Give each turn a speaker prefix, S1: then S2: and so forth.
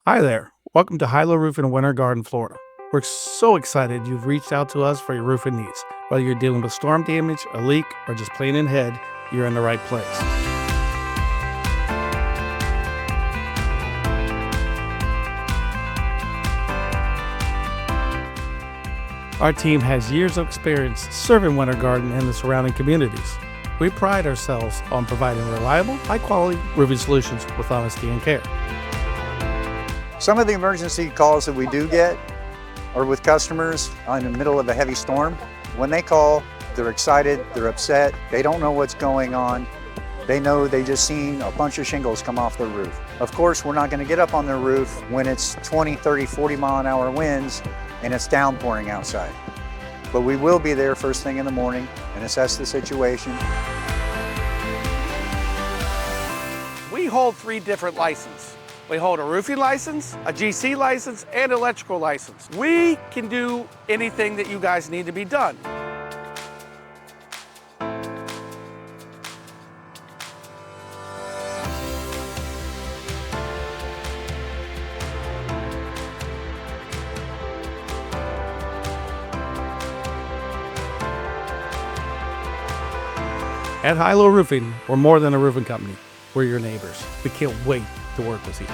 S1: Hi there. Welcome to Hilo Roofing in Winter Garden, Florida. We're so excited you've reached out to us for your roofing needs. Whether you're dealing with storm damage, a leak, or just plain in head, you're in the right place. Our team has years of experience serving Winter Garden and the surrounding communities. We pride ourselves on providing reliable, high-quality roofing solutions with honesty and care.
S2: Some of the emergency calls that we do get are with customers in the middle of a heavy storm. When they call, they're excited, they're upset, they don't know what's going on. They know they just seen a bunch of shingles come off their roof. Of course, we're not going to get up on their roof when it's 20, 30, 40 mile an hour winds and it's downpouring outside. But we will be there first thing in the morning and assess the situation.
S3: We hold 3 different licenses. We hold a roofing license, a GC license, and electrical license. We can do anything that you guys need to be done.
S1: At Hilo Roofing, we're more than a roofing company. We're your neighbors. We can't wait to work with you.